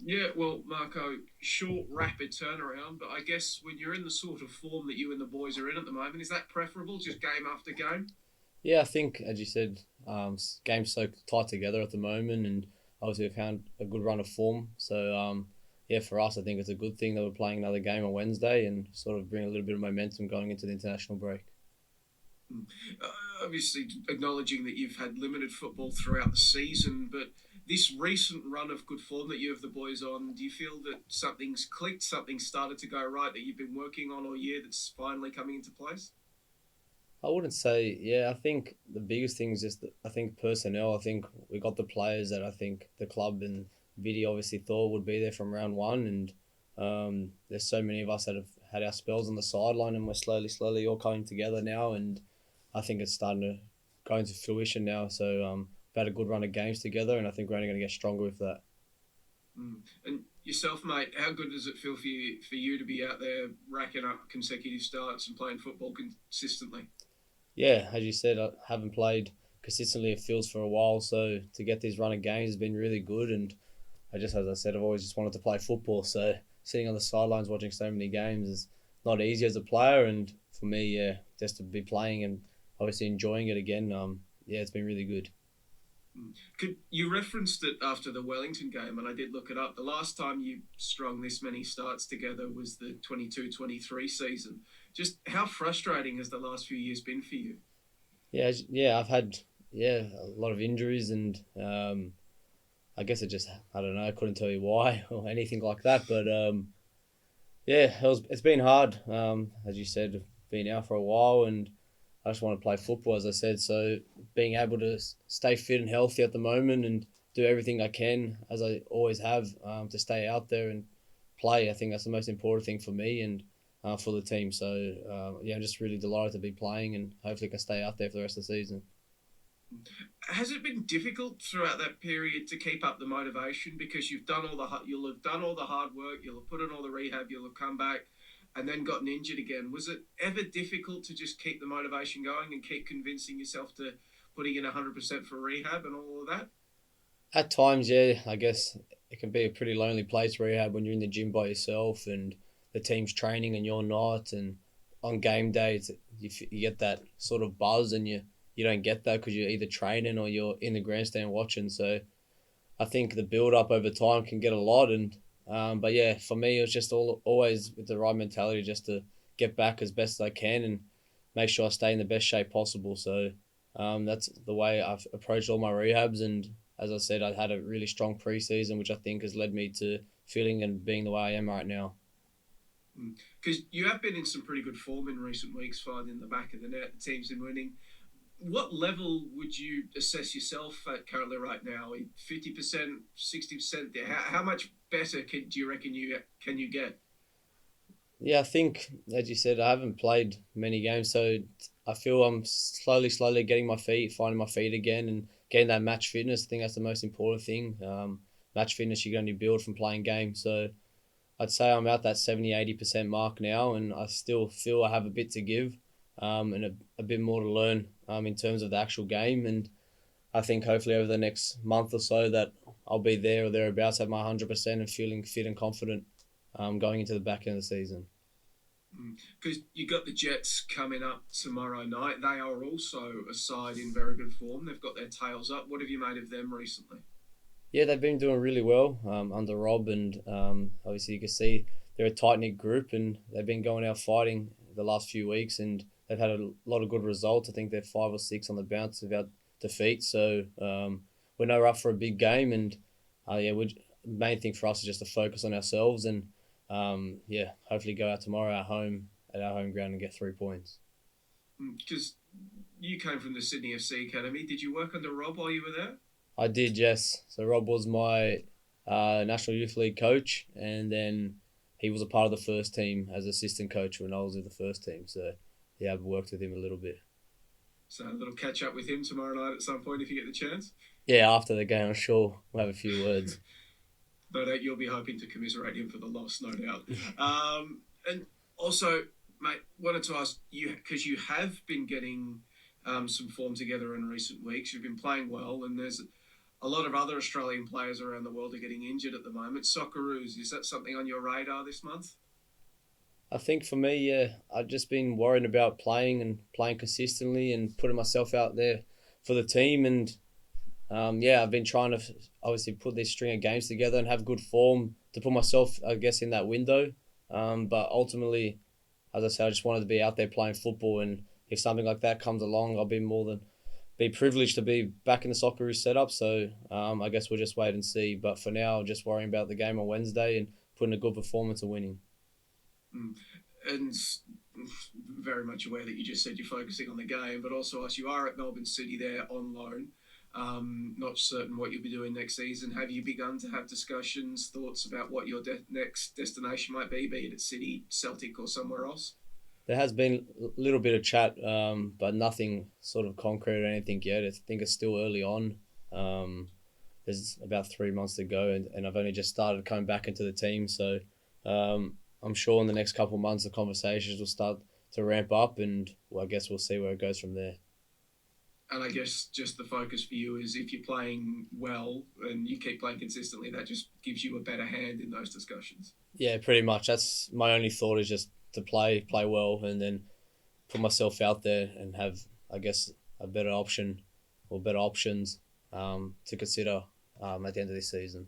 Yeah, well, Marco, short, rapid turnaround, but I guess when you're in the sort of form that you and the boys are in at the moment, is that preferable, just game after game? Yeah, I think, as you said, game's so tight together at the moment, and obviously we found a good run of form. So, yeah, for us, I think it's a good thing that we're playing another game on Wednesday and sort of bring a little bit of momentum going into the international break. Mm. Obviously, acknowledging that you've had limited football throughout the season, but this recent run of good form that you have the boys on, do you feel that something's clicked, something's started to go right that you've been working on all year that's finally coming into place? I wouldn't say, yeah, I think the biggest thing is just, that I think personnel. I think we got the players that I think the club and Vidi obviously thought would be there from round one. And there's so many of us that have had our spells on the sideline, and we're slowly all coming together now. And I think it's starting to go into fruition now. So we've had a good run of games together, and I think we're only going to get stronger with that. Mm. And yourself, mate, how good does it feel for you to be out there racking up consecutive starts and playing football consistently? Yeah, as you said, I haven't played consistently. It feels for a while, so to get these run of games has been really good. And as I said, I've always just wanted to play football. So sitting on the sidelines watching so many games is not easy as a player. And for me, yeah, just to be playing and obviously enjoying it again, yeah, it's been really good. Mm. Could you referenced it after the Wellington game, and I did look it up. The last time you strung this many starts together was the 22-23 season. Just how frustrating has the last few years been for you? Yeah, yeah, I've had a lot of injuries, and I guess it just I don't know. I couldn't tell you why or anything like that, but yeah, it's been hard. As you said, been out for a while, and I just want to play football, as I said. So being able to stay fit and healthy at the moment and do everything I can, as I always have, to stay out there and play, I think that's the most important thing for me and for the team. So yeah, I'm just really delighted to be playing, and hopefully can stay out there for the rest of the season. Has it been difficult throughout that period to keep up the motivation because you'll have done all the hard work, you'll have put in all the rehab, you'll have come back and then gotten injured again. Was it ever difficult to just keep the motivation going and keep convincing yourself to putting in 100% for rehab and all of that? At times, yeah, I guess it can be a pretty lonely place rehab when you're in the gym by yourself and the team's training and you're not. And on game days, you get that sort of buzz, and you don't get that because you're either training or you're in the grandstand watching. So I think the build up over time can get a lot. And but yeah, for me, it was just always with the right mentality, just to get back as best as I can and make sure I stay in the best shape possible. So that's the way I've approached all my rehabs. And as I said, I had a really strong preseason, which I think has led me to feeling and being the way I am right now. Because you have been in some pretty good form in recent weeks, finding the back of the net. The team's been winning. What level would you assess yourself at currently right now? 50%, 60%? How much better do you reckon you get? Yeah, I think, as you said, I haven't played many games, so I feel I'm slowly getting my feet, finding my feet again, and getting that match fitness. I think that's the most important thing. Match fitness you can only build from playing games. So I'd say I'm at that 70-80% mark now, and I still feel I have a bit to give, and a bit more to learn in terms of the actual game. And I think hopefully over the next month or so that I'll be there or thereabouts at my 100% and feeling fit and confident going into the back end of the season. Because you got the Jets coming up tomorrow night. They are also a side in very good form. They've got their tails up. What have you made of them recently? Yeah, they've been doing really well under Rob, and obviously you can see they're a tight knit group, and they've been going out fighting the last few weeks, and they've had a lot of good results. I think they're 5 or 6 on the bounce without defeat, so we're no up for a big game, and yeah, the main thing for us is just to focus on ourselves, and yeah, hopefully go out tomorrow at our home ground and get 3 points. Because you came from the Sydney FC Academy. Did you work under Rob while you were there? I did, yes. So Rob was my National Youth League coach, and then he was a part of the first team as assistant coach when I was with the first team. So yeah, I've worked with him a little bit. So a little catch up with him tomorrow night at some point if you get the chance. Yeah, after the game, I'm sure we'll have a few words. No doubt you'll be hoping to commiserate him for the loss, no doubt. And also, mate, wanted to ask you because you have been getting some form together in recent weeks. You've been playing well, and there's a lot of other Australian players around the world are getting injured at the moment. Socceroos, is that something on your radar this month? I think for me, yeah, I've just been worrying about playing and playing consistently and putting myself out there for the team. And yeah, I've been trying to obviously put this string of games together and have good form to put myself, I guess, in that window. But ultimately, as I said, I just wanted to be out there playing football. And if something like that comes along, I'll be more than be privileged to be back in the Socceroos setup. So I guess we'll just wait and see. But for now, just worrying about the game on Wednesday and putting a good performance and winning. Mm. And very much aware that you just said you're focusing on the game, but also as you are at Melbourne City there on loan, not certain what you'll be doing next season. Have you begun to have discussions, thoughts about what your next destination might be it at City, Celtic, or somewhere else? There has been a little bit of chat, but nothing sort of concrete or anything yet. I think it's still early on. Um, there's about 3 months to go, and I've only just started coming back into the team. So I'm sure in the next couple of months, the conversations will start to ramp up, and well, I guess we'll see where it goes from there. And I guess just the focus for you is if you're playing well and you keep playing consistently, that just gives you a better hand in those discussions. Yeah, pretty much. That's my only thought is just to play well, and then put myself out there and have, I guess, a better option or better options to consider at the end of this season.